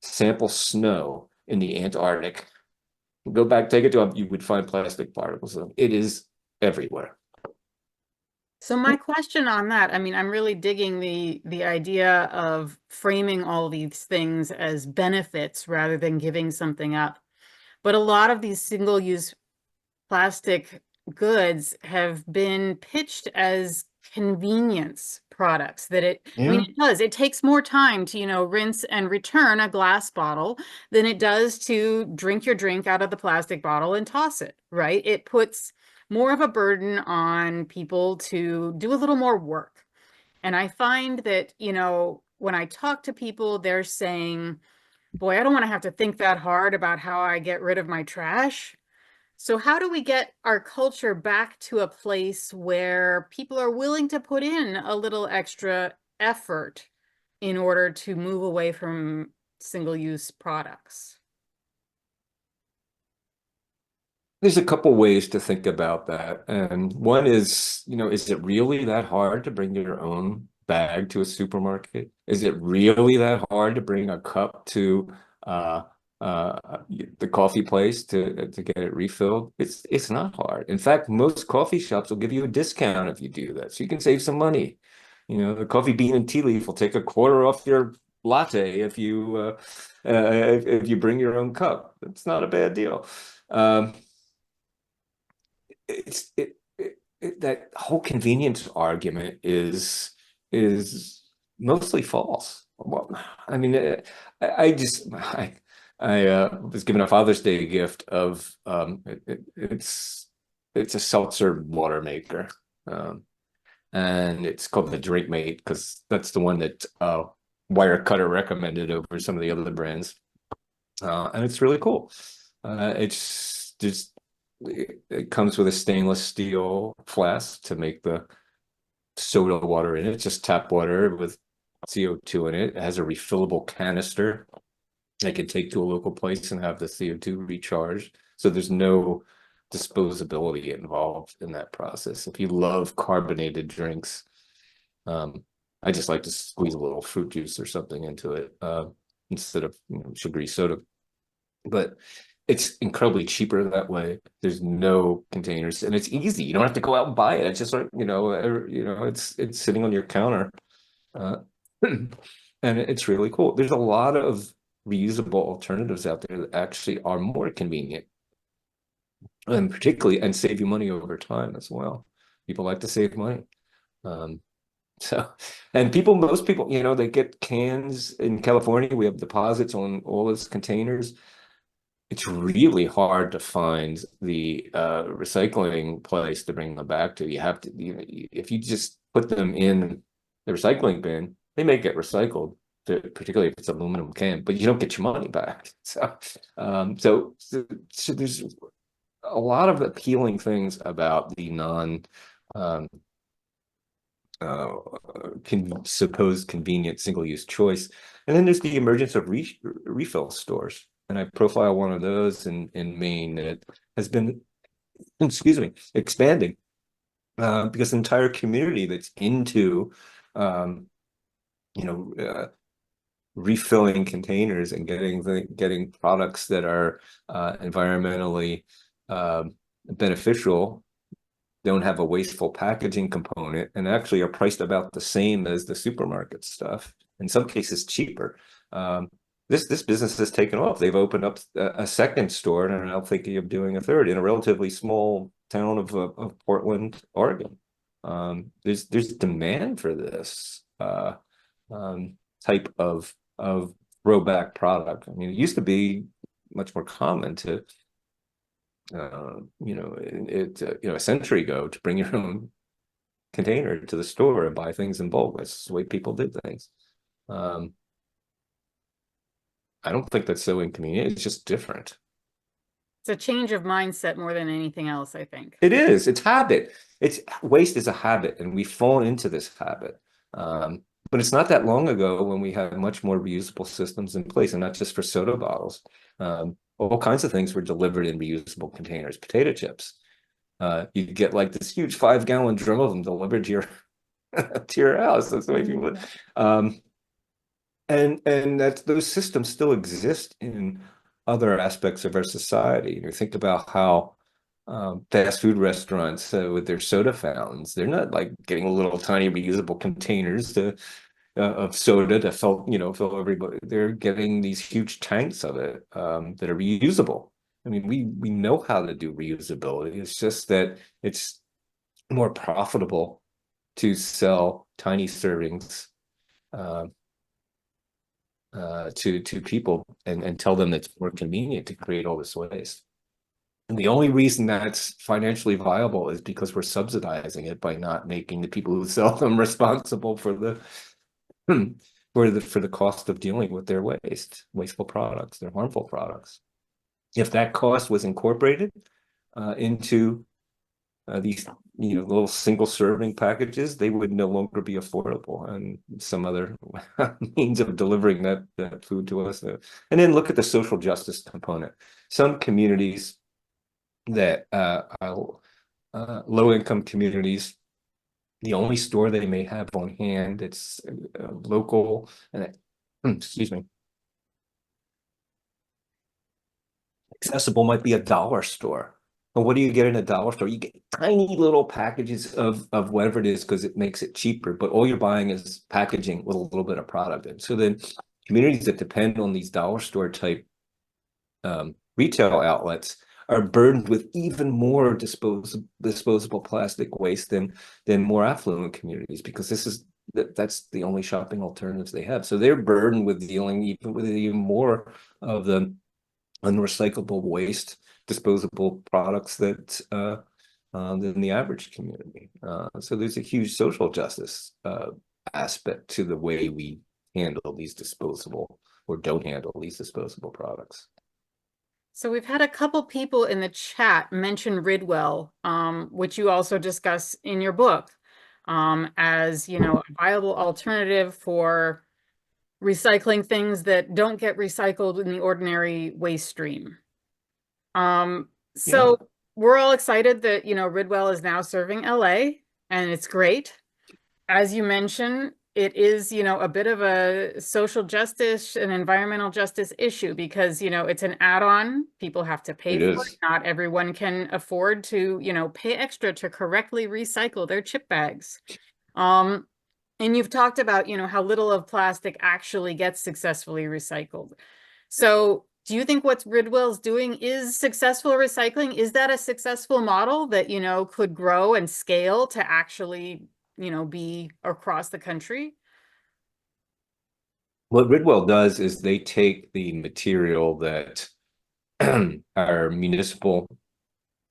sample snow in the Antarctic, go back, take it to you would find plastic particles. It is everywhere. So my question on that, I mean, I'm really digging the idea of framing all these things as benefits rather than giving something up. But a lot of these single-use plastic goods have been pitched as convenience products that I mean, it takes more time to, rinse and return a glass bottle than it does to drink your drink out of the plastic bottle and toss it, right? It puts more of a burden on people to do a little more work. And I find that, when I talk to people, they're saying, boy, I don't want to have to think that hard about how I get rid of my trash. So how do we get our culture back to a place where people are willing to put in a little extra effort in order to move away from single-use products? There's a couple ways to think about that. And one is, is it really that hard to bring your own bag to a supermarket? Is it really that hard to bring a cup to the coffee place to get it refilled? It's not hard. In fact, most coffee shops will give you a discount if you do that, so you can save some money. You know, the coffee bean and tea leaf will take a quarter off your latte if you bring your own cup. It's not a bad deal. It's that whole convenience argument is mostly false. Well, I mean, I was given a Father's Day gift of it's a seltzer water maker, and it's called the Drink Mate because that's the one that Wirecutter recommended over some of the other brands, and it's really cool. It's just it comes with a stainless steel flask to make the soda water in it. It's just tap water with CO2 in it. It has a refillable canister I can take to a local place and have the CO2 recharged. So there's no disposability involved in that process. If you love carbonated drinks, I just like to squeeze a little fruit juice or something into it instead of sugary soda. But it's incredibly cheaper that way. There's no containers, and it's easy. You don't have to go out and buy it. It's just like it's sitting on your counter, and it's really cool. There's a lot of reusable alternatives out there that actually are more convenient, and particularly and save you money over time as well. People like to save money. So, and most people, they get cans in California. We have deposits on all those containers. It's really hard to find the recycling place to bring them back to. You have to, if you just put them in the recycling bin, they may get recycled, particularly if it's aluminum can, but you don't get your money back. So there's a lot of appealing things about the supposed convenient single-use choice. And then there's the emergence of refill stores. And I profile one of those in Maine that has been, expanding because the entire community that's into, refilling containers and getting products that are environmentally beneficial, don't have a wasteful packaging component, and actually are priced about the same as the supermarket stuff. In some cases, cheaper. This business has taken off. They've opened up a second store, and are now thinking of doing a third in a relatively small town of Portland, Oregon. There's demand for this type of throwback product. I mean, it used to be much more common to a century ago to bring your own container to the store and buy things in bulk. That's the way people did things. I don't think that's so inconvenient. It's just different. It's a change of mindset more than anything else, I think. It is. It's habit. Waste is a habit, and we've fallen into this habit. But it's not that long ago when we had much more reusable systems in place, and not just for soda bottles. All kinds of things were delivered in reusable containers. Potato chips. You get like this huge 5-gallon drum of them delivered to your house. That's the way people would. And that those systems still exist in other aspects of our society. You think about how fast food restaurants with their soda fountains, they're not like getting little tiny reusable containers of soda to fill everybody. They're getting these huge tanks of it that are reusable. I mean, we know how to do reusability. It's just that it's more profitable to sell tiny servings to people and tell them it's more convenient to create all this waste. And the only reason that's financially viable is because we're subsidizing it by not making the people who sell them responsible for the cost of dealing with their wasteful products, their harmful products. If that cost was incorporated into these little single serving packages, they would no longer be affordable, and some other means of delivering that food to us. And then look at the social justice component. Some communities that low income communities, the only store they may have on hand, it's local, and accessible might be a dollar store. And what do you get in a dollar store? You get tiny little packages of whatever it is because it makes it cheaper, but all you're buying is packaging with a little bit of product in. So then communities that depend on these dollar store type retail outlets are burdened with even more disposable plastic waste than more affluent communities, because that's the only shopping alternatives they have. So they're burdened with dealing even more of the unrecyclable waste, disposable products than the average community. So there's a huge social justice aspect to the way we handle these disposable or don't handle these disposable products. So we've had a couple people in the chat mention Ridwell, which you also discuss in your book, as, you know, a viable alternative for recycling things that don't get recycled in the ordinary waste stream. So we're all excited that, you know, Ridwell is now serving LA, and it's great. As you mentioned, it is, you know, a bit of a social justice and environmental justice issue because, you know, it's an add-on. People have to pay for it. Not everyone can afford to, you know, pay extra to correctly recycle their chip bags. And you've talked about, you know, how little of plastic actually gets successfully recycled. So do you think what Ridwell's doing is successful recycling? Is that a successful model that, you know, could grow and scale to actually, you know, be across the country? What Ridwell does is they take the material that our municipal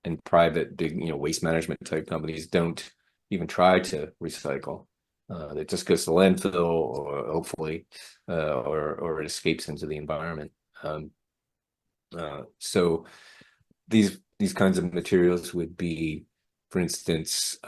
and private big, you know, waste management type companies don't even try to recycle. It just goes to landfill, or hopefully, or it escapes into the environment. So these kinds of materials would be, for instance,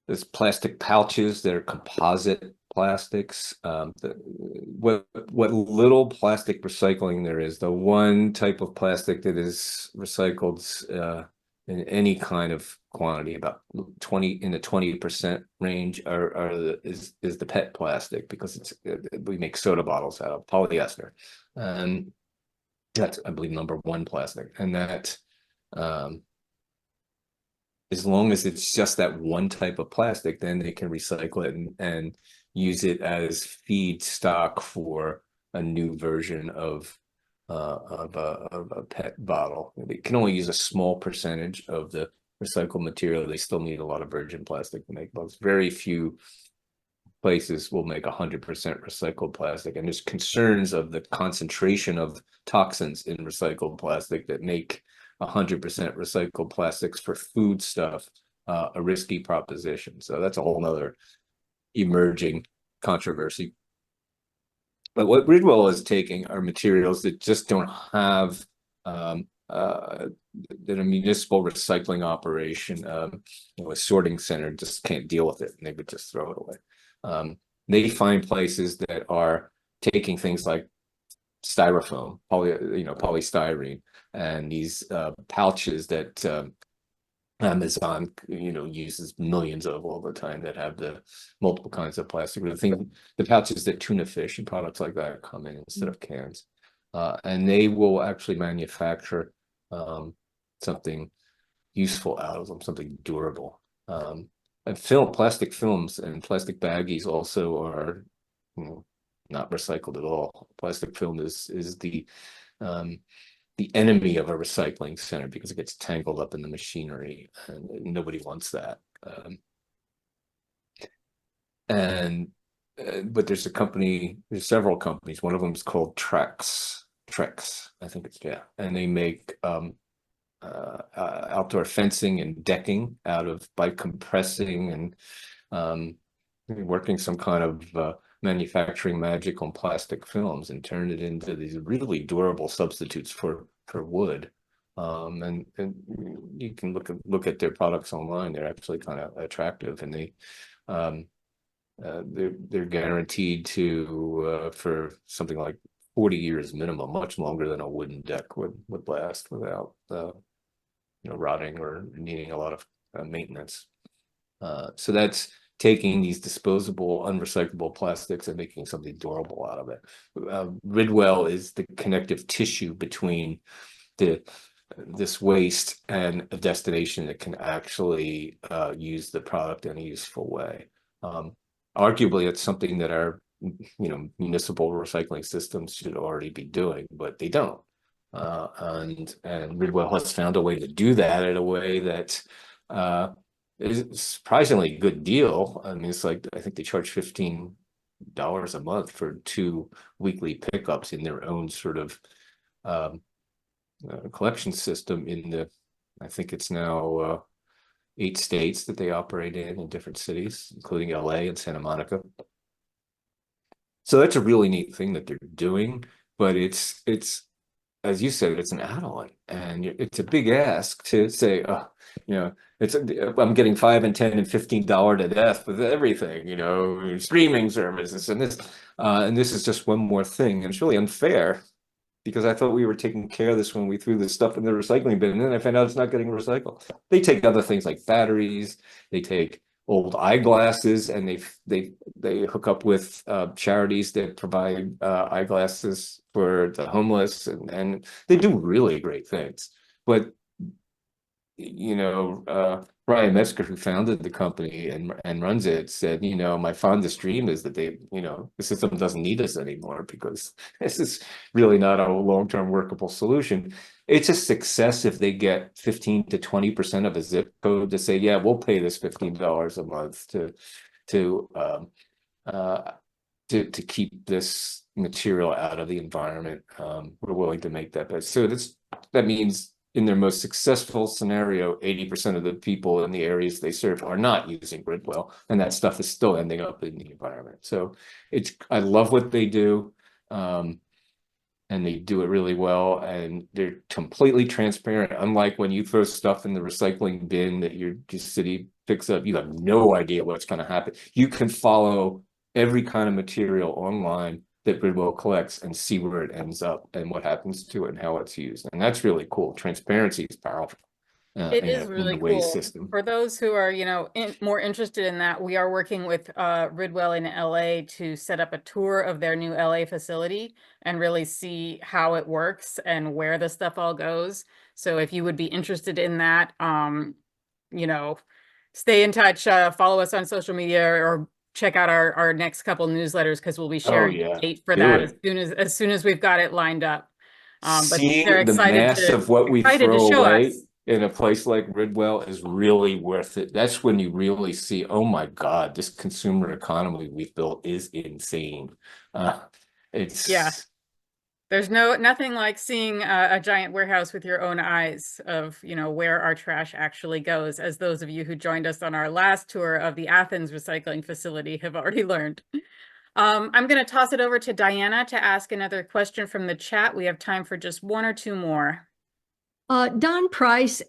there's plastic pouches that are composite plastics. What little plastic recycling there is, the one type of plastic that is recycled in any kind of quantity, about 20% range, is the PET plastic, because we make soda bottles out of polyester, and that's, I believe, number one plastic, and that. As long as it's just that one type of plastic, then they can recycle it and use it as feedstock for a new version of a PET bottle. They can only use a small percentage of the recycled material. They still need a lot of virgin plastic to make bottles. Very few places will make 100% recycled plastic, and there's concerns of the concentration of toxins in recycled plastic that make 100% recycled plastics for food stuff a risky proposition. So that's a whole nother emerging controversy. But what Ridwell is taking are materials that just don't have that a municipal recycling operation, you know, a sorting center just can't deal with it, and they would just throw it away. They find places that are taking things like styrofoam, polystyrene, and these pouches that Amazon, you know, uses millions of all the time, that have the multiple kinds of plastic. The pouches that tuna fish and products like that come in instead of cans, and they will actually manufacture something useful out of them, something durable. And plastic films and plastic baggies also are, you know, not recycled at all. Plastic film is the enemy of a recycling center because it gets tangled up in the machinery, and nobody wants that. But there's several companies. One of them is called Trex, I think it's, yeah, and they make outdoor fencing and decking by compressing and working some kind of manufacturing magic on plastic films and turn it into these really durable substitutes for wood. And you can look at their products online. They're actually kind of attractive, and they're guaranteed to for something like 40 years minimum, much longer than a wooden deck would last without rotting or needing a lot of maintenance. So that's taking these disposable, unrecyclable plastics and making something durable out of it. Ridwell is the connective tissue between the this waste and a destination that can actually use the product in a useful way. Arguably, it's something that our municipal recycling systems should already be doing, but they don't. And Ridwell has found a way to do that in a way that is a surprisingly good deal. I mean, it's like I think they charge $15 a month for 2 weekly pickups in their own sort of collection system in the, I think it's now 8 states that they operate in different cities, including LA and Santa Monica. So that's a really neat thing that they're doing, but it's as you said, it's an add-on, and it's a big ask to say, I'm getting $5 and $10 and $15 to death with everything, streaming services and this is just one more thing, and it's really unfair because I thought we were taking care of this when we threw this stuff in the recycling bin, and then I found out it's not getting recycled. They take other things like batteries, they take old eyeglasses, and they hook up with charities that provide eyeglasses for the homeless, and they do really great things. But Brian Metzger, who founded the company and runs it, said, my fondest dream is that the system doesn't need us anymore because this is really not a long-term workable solution. It's a success if they get 15 to 20% of a zip code to say, yeah, we'll pay this $15 a month to keep this material out of the environment. We're willing to make that bet. So that means in their most successful scenario, 80% of the people in the areas they serve are not using Gridwell, and that stuff is still ending up in the environment. So I love what they do, and they do it really well, and they're completely transparent. Unlike when you throw stuff in the recycling bin that your city picks up, you have no idea what's going to happen. You can follow every kind of material online that Gridwell collects and see where it ends up and what happens to it and how it's used. And that's really cool. Transparency is powerful. It is really cool. System. For those who are, more interested in that, we are working with Ridwell in LA to set up a tour of their new LA facility and really see how it works and where the stuff all goes. So if you would be interested in that, stay in touch, follow us on social media, or check out our next couple newsletters, because we'll be sharing a date for that as soon as we've got it lined up. But seeing they're the mass of what we throw away in a place like Ridwell is really worth it. That's when you really see, oh my God, this consumer economy we've built is insane. There's nothing like seeing a giant warehouse with your own eyes of, where our trash actually goes, as those of you who joined us on our last tour of the Athens recycling facility have already learned. I'm going to toss it over to Diana to ask another question from the chat. We have time for just 1 or 2 more. Don Price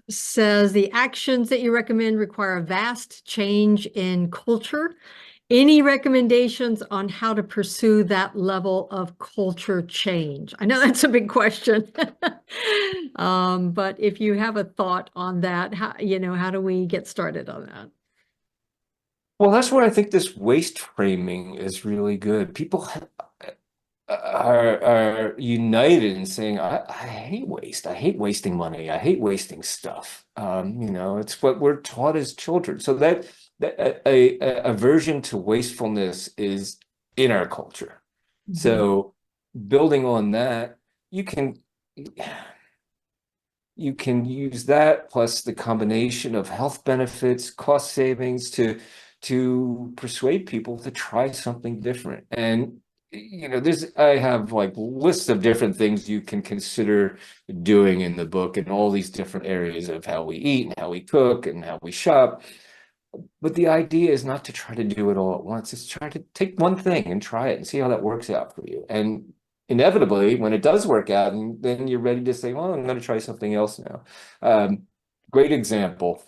says the actions that you recommend require a vast change in culture. Any recommendations on how to pursue that level of culture change? I know that's a big question, but if you have a thought on that, how do we get started on that? Well, that's where I think this waste framing is really good. People are united in saying, I hate waste. I hate wasting money. I hate wasting stuff. It's what we're taught as children. So that a aversion to wastefulness is in our culture. Mm-hmm. So building on that, you can use that plus the combination of health benefits, cost savings to persuade people to try something different. And I have like lists of different things you can consider doing in the book in all these different areas of how we eat and how we cook and how we shop. But the idea is not to try to do it all at once. It's try to take one thing and try it and see how that works out for you. And inevitably, when it does work out, and then you're ready to say, well, I'm going to try something else now. Great example,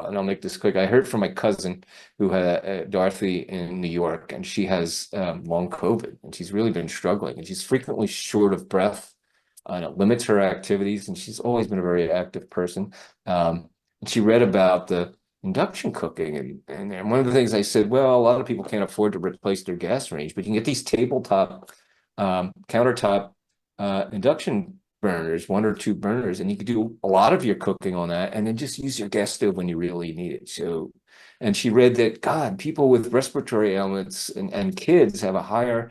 and I'll make this quick. I heard from my cousin who had Dorothy in New York, and she has long COVID, and she's really been struggling, and she's frequently short of breath, and it limits her activities, and she's always been a very active person. And she read about the induction cooking, and one of the things I said, well, a lot of people can't afford to replace their gas range, but you can get these tabletop, countertop induction burners, 1 or 2 burners, and you could do a lot of your cooking on that, and then just use your gas stove when you really need it. So, and she read that, God, people with respiratory ailments and kids have a higher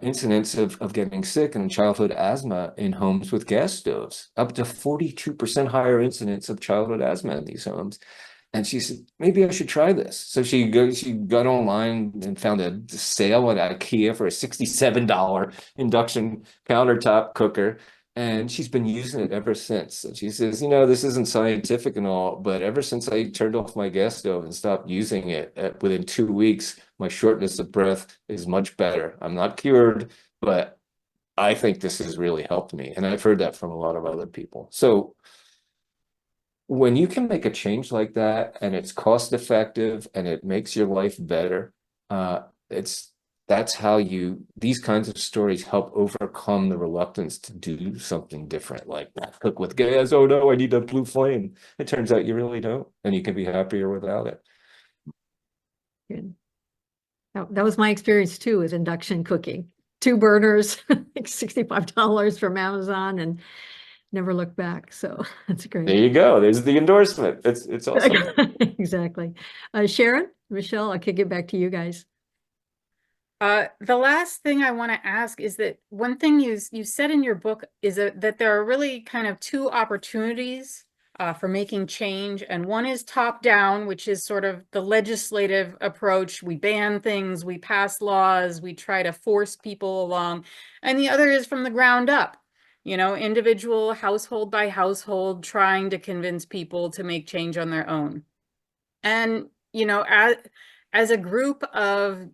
incidence of getting sick and childhood asthma in homes with gas stoves, up to 42% higher incidence of childhood asthma in these homes. And she said, maybe I should try this. So she got online and found a sale at IKEA for a $67 induction countertop cooker. And she's been using it ever since. And she says, this isn't scientific and all, but ever since I turned off my gas stove and stopped using it, within 2 weeks, my shortness of breath is much better. I'm not cured, but I think this has really helped me. And I've heard that from a lot of other people. So when you can make a change like that and it's cost effective and it makes your life better, that's how these kinds of stories help overcome the reluctance to do something different, like not cook with gas. Oh no, I need a blue flame. It turns out you really don't, and you can be happier without it. Good. That was my experience too with induction cooking. 2 burners, like $65 from Amazon, and never looked back. So that's great. There you go. There's the endorsement. It's awesome. Exactly. Sharon, Michelle, I'll kick it back to you guys. The last thing I want to ask is that one thing you said in your book is that there are really kind of 2 opportunities for making change. And one is top down, which is sort of the legislative approach. We ban things, we pass laws, we try to force people along. And the other is from the ground up, individual, household by household, trying to convince people to make change on their own. And, as a group of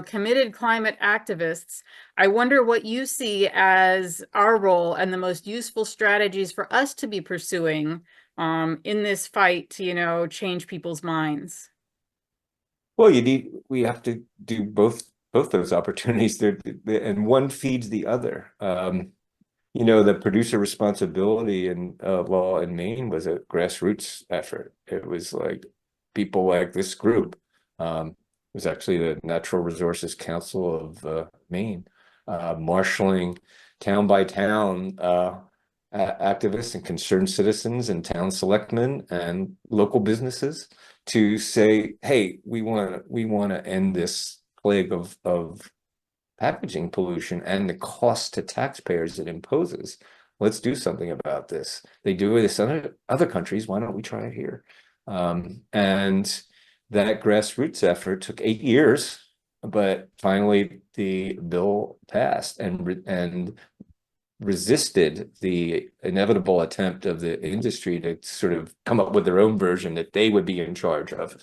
committed climate activists, I wonder what you see as our role and the most useful strategies for us to be pursuing in this fight to, change people's minds. Well, we have to do both those opportunities there, and one feeds the other. The producer responsibility and law in Maine was a grassroots effort. It was like people like this group. It was actually the Natural Resources Council of Maine, marshaling town by town activists and concerned citizens and town selectmen and local businesses to say, hey, we want to end this plague of packaging pollution and the cost to taxpayers it imposes. Let's do something about this. They do this in other countries. Why don't we try it here? And that grassroots effort took 8 years, but finally the bill passed and resisted the inevitable attempt of the industry to sort of come up with their own version that they would be in charge of.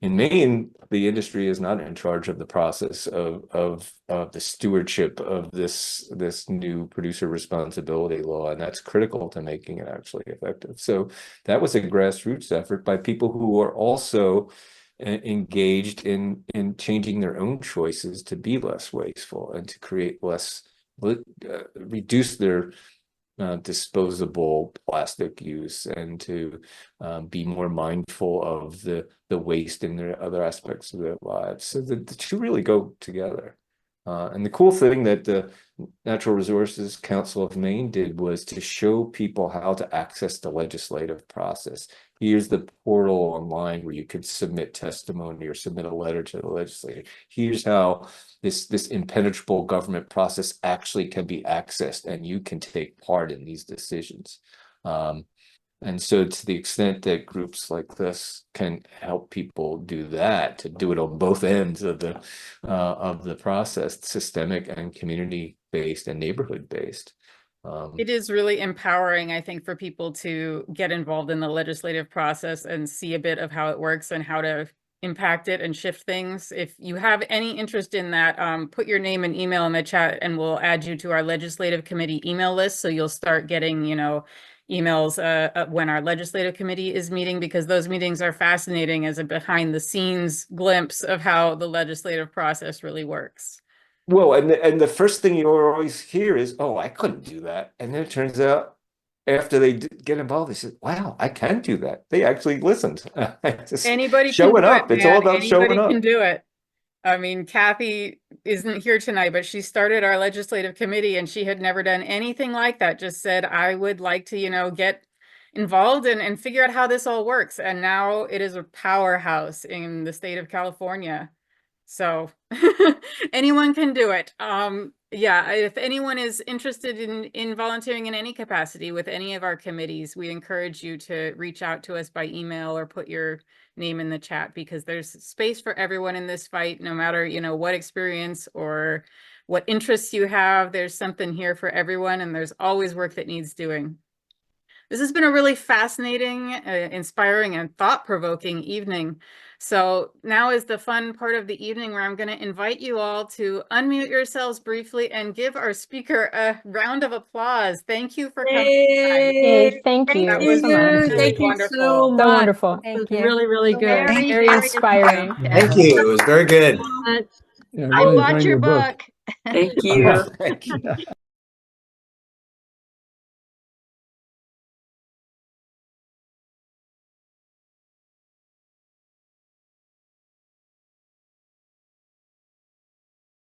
In Maine, the industry is not in charge of the process of the stewardship of this new producer responsibility law, and that's critical to making it actually effective. So that was a grassroots effort by people who are also engaged in changing their own choices to be less wasteful and to create reduce their disposable plastic use and to be more mindful of the waste in their other aspects of their lives. So the 2 really go together. And the cool thing that the Natural Resources Council of Maine did was to show people how to access the legislative process. Here's the portal online where you could submit testimony or submit a letter to the legislature. Here's how this impenetrable government process actually can be accessed, and you can take part in these decisions. And so to the extent that groups like this can help people do that, to do it on both ends of the process, systemic and community-based and neighborhood-based. It is really empowering, I think, for people to get involved in the legislative process and see a bit of how it works and how to impact it and shift things. If you have any interest in that, put your name and email in the chat and we'll add you to our legislative committee email list. So you'll start getting, emails when our legislative committee is meeting, because those meetings are fascinating as a behind the scenes glimpse of how the legislative process really works. Well, and the first thing you always hear is, oh, I couldn't do that. And then it turns out after they get involved, they said, wow, I can do that. They actually listened. Anybody showing can do up. it, It's all man. about showing Anybody up. can do it. I mean, Kathy isn't here tonight, but she started our legislative committee and she had never done anything like that. Just said, I would like to, get involved and figure out how this all works. And now it is a powerhouse in the state of California. So anyone can do it. Yeah, if anyone is interested in volunteering in any capacity with any of our committees, we encourage you to reach out to us by email or put your name in the chat, because there's space for everyone in this fight, no matter, what experience or what interests you have. There's something here for everyone, and there's always work that needs doing. This has been a really fascinating, inspiring, and thought-provoking evening. So now is the fun part of the evening where I'm going to invite you all to unmute yourselves briefly and give our speaker a round of applause. Thank you for coming tonight. Yay, thank you That was so much. really Thank you wonderful. so much. So wonderful. It Thank was you. really, really good. Very inspiring. Thank you. It was very good. Much. Yeah, I really bought enjoying your book. Thank you. Thank you.